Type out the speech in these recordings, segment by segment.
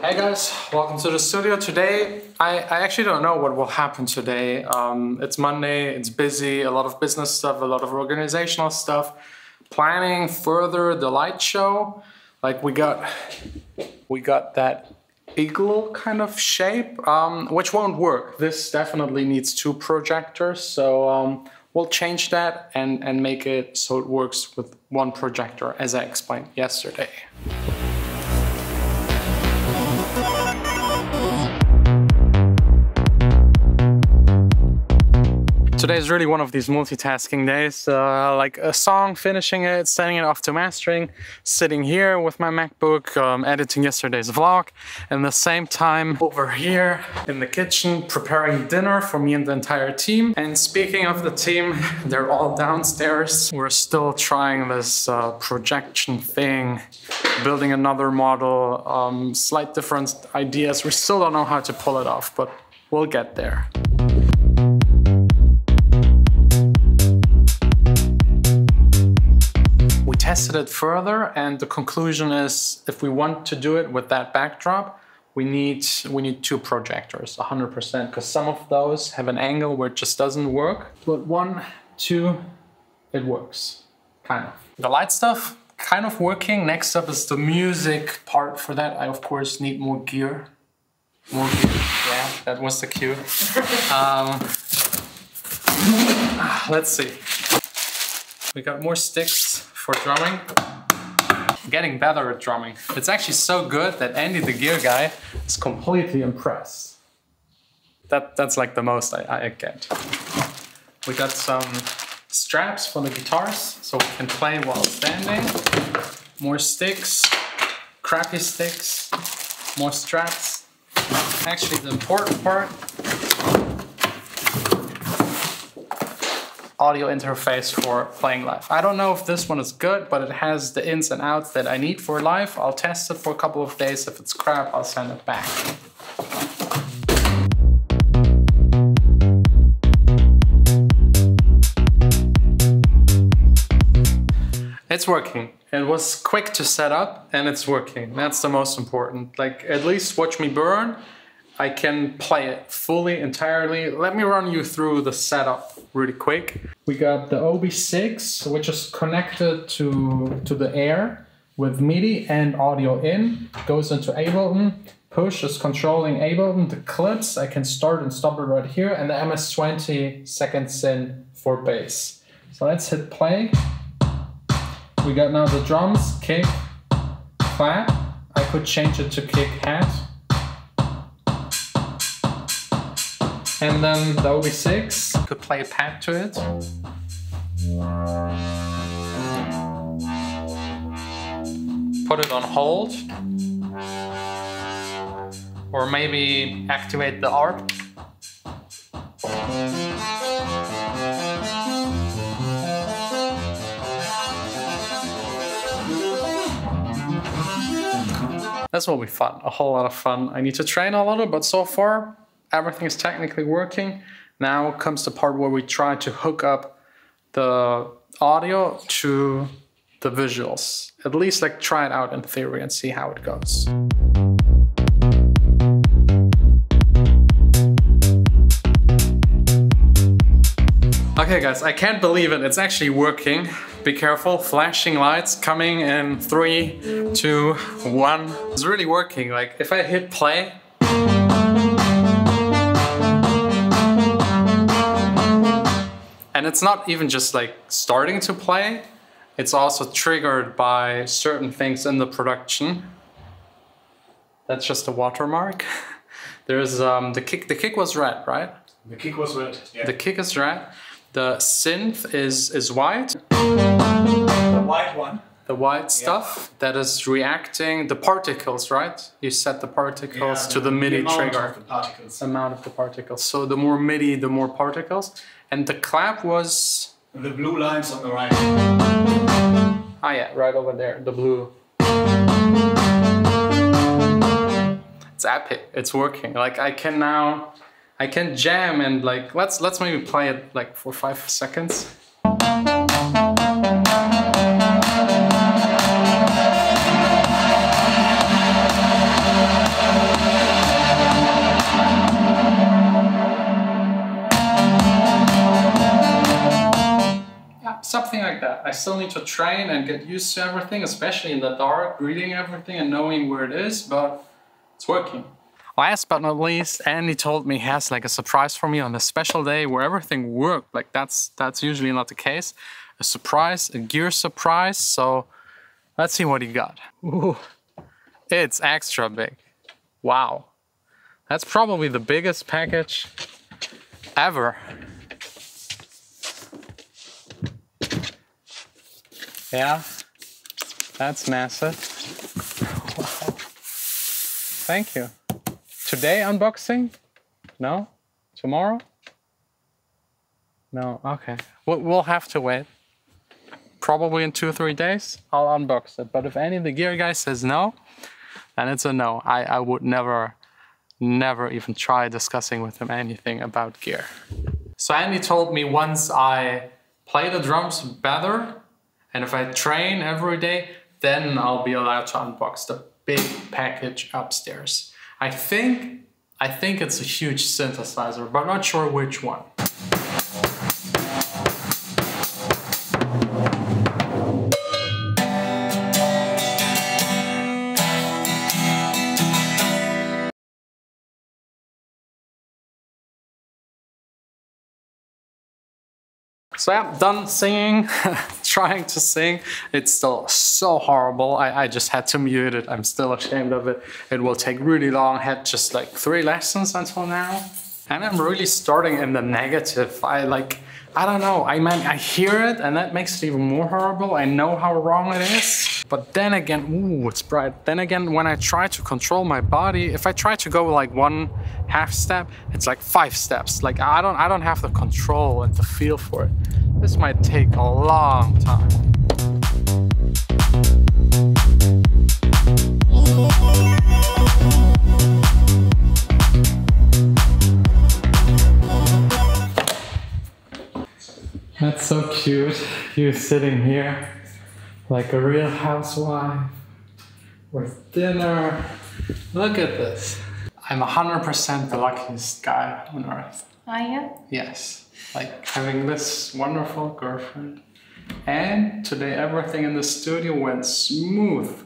Hey guys, welcome to the studio. Today, I actually don't know what will happen today. It's Monday, it's busy, a lot of business stuff, a lot of organizational stuff. Planning further the light show. Like we got that eagle kind of shape, which won't work. This definitely needs two projectors, so we'll change that and make it so it works with one projector, as I explained yesterday. Today is really one of these multitasking days, like a song, finishing it, sending it off to mastering, sitting here with my MacBook, editing yesterday's vlog, and at the same time over here in the kitchen preparing dinner for me and the entire team. And speaking of the team, they're all downstairs. We're still trying this projection thing, building another model, slight different ideas. We still don't know how to pull it off, but we'll get there. Tested it further, and the conclusion is if we want to do it with that backdrop, we need two projectors, 100%, because some of those have an angle where it just doesn't work. But 1, 2, it works, kind of. The light stuff, kind of working. Next up is the music part. For that, I of course need more gear. More gear, yeah, that was the cue. Let's see. We got more sticks for drumming. I'm getting better at drumming. It's actually so good that Andy, the gear guy, is completely impressed. That's like the most I get. We got some straps for the guitars, so we can play while standing. More sticks, crappy sticks, more straps. Actually, the important part, audio interface for playing live. I don't know if this one is good, but it has the ins and outs that I need for live. I'll test it for a couple of days. If it's crap, I'll send it back. It's working. It was quick to set up and it's working. That's the most important. Like, at least watch me burn. I can play it fully, entirely. Let me run you through the setup really quick. We got the OB6, which is connected to the air with MIDI and audio in. Goes into Ableton. Push is controlling Ableton. The clips, I can start and stop it right here. And the MS-20 second syn for bass. So let's hit play. We got now the drums, kick, clap. I could change it to kick, hat. And then the OB6, could play a pad to it. Put it on hold. Or maybe activate the ARP. This will be fun, a whole lot of fun. I need to train a little, but so far, everything is technically working. Now comes the part where we try to hook up the audio to the visuals. At least like try it out in theory and see how it goes. Okay guys, I can't believe it. It's actually working. Be careful, flashing lights coming in 3, 2, 1. It's really working. Like if I hit play, and it's not even just like starting to play, it's also triggered by certain things in the production. That's just a watermark. There's the kick was red, right? The kick was red, yeah. The kick is red. The synth is white. The white one. The white stuff that is reacting, the particles, right? You set the particles to the MIDI trigger. Of the particles. Amount of the particles. So the more MIDI, the more particles. And the clap was... The blue lines on the right. Ah yeah, right over there, the blue. It's epic, it's working. Like I can jam and like, let's maybe play it like for 5 seconds. that. I still need to train and get used to everything, especially in the dark, reading everything and knowing where it is, but it's working. Last but not least, Andy told me he has like a surprise for me on a special day where everything worked. Like that's usually not the case. A surprise, a gear surprise. So let's see what he got. Ooh, it's extra big. Wow. That's probably the biggest package ever. Yeah, that's massive. Wow. Thank you. Today unboxing? No? Tomorrow? No, okay. We'll have to wait. Probably in 2 or 3 days, I'll unbox it. But if any of the gear guy says no, then it's a no. I would never even try discussing with him anything about gear. So Andy told me once I play the drums better, and if I train every day, then I'll be allowed to unbox the big package upstairs. I think it's a huge synthesizer, but not sure which one. So yeah, done singing, trying to sing. It's still so horrible. I just had to mute it. I'm still ashamed of it. It will take really long. I had just like 3 lessons until now. And I'm really starting in the negative. I don't know. I hear it and that makes it even more horrible. I know how wrong it is. But then again, ooh, it's bright. Then again, when I try to control my body, if I try to go like 1/2 step, it's like 5 steps. Like I don't have the control and the feel for it. This might take a long time. That's so cute. You sitting here like a real housewife with dinner. Look at this. I'm 100% the luckiest guy on earth. Are you? Yes. Like having this wonderful girlfriend. And today everything in the studio went smooth.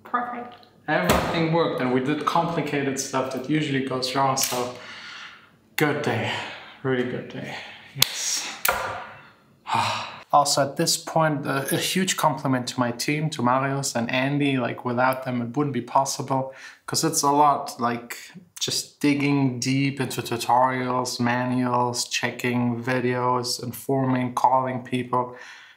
Perfect. Everything worked and we did complicated stuff that usually goes wrong. So good day. Really good day. Yes. Also at this point, a huge compliment to my team, to Marius and Andy. Like without them, it wouldn't be possible because it's a lot like just digging deep into tutorials, manuals, checking videos, informing, calling people,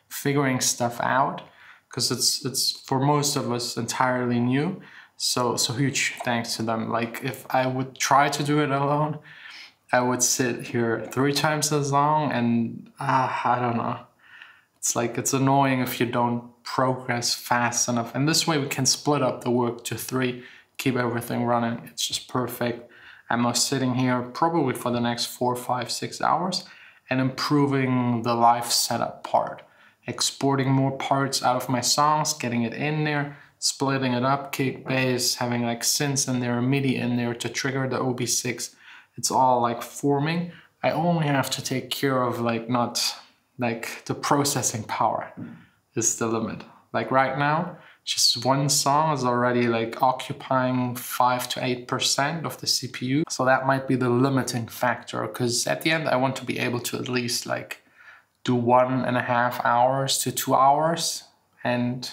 figuring stuff out because it's for most of us entirely new. So huge thanks to them. Like if I would try to do it alone, I would sit here 3 times as long and I don't know. It's like, it's annoying if you don't progress fast enough. And this way we can split up the work to 3, keep everything running. It's just perfect. I'm now sitting here probably for the next 4, 5, 6 hours and improving the live setup part. Exporting more parts out of my songs, getting it in there, splitting it up, kick, bass, having like synths in there, MIDI in there to trigger the OB6. It's all like forming. I only have to take care of like not like the processing power is the limit. Like right now, just one song is already like occupying 5 to 8% of the CPU. So that might be the limiting factor because at the end I want to be able to at least like do 1.5 hours to 2 hours. And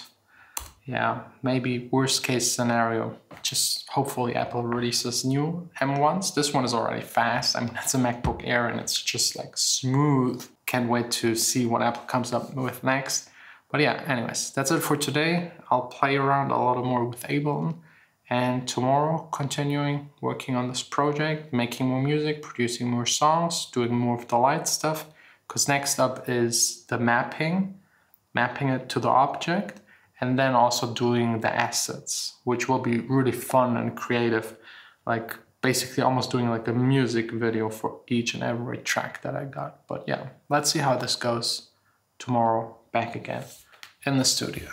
yeah, maybe worst case scenario, just hopefully Apple releases new M1s. This one is already fast. I mean, it's a MacBook Air and it's just like smooth. Can't wait to see what Apple comes up with next. But yeah, anyways, that's it for today. I'll play around a lot more with Ableton. And tomorrow, continuing working on this project, making more music, producing more songs, doing more of the light stuff. Because next up is the mapping it to the object. And then also doing the assets, which will be really fun and creative. Like basically almost doing like a music video for each and every track that I got. But yeah, let's see how this goes tomorrow, back again in the studio.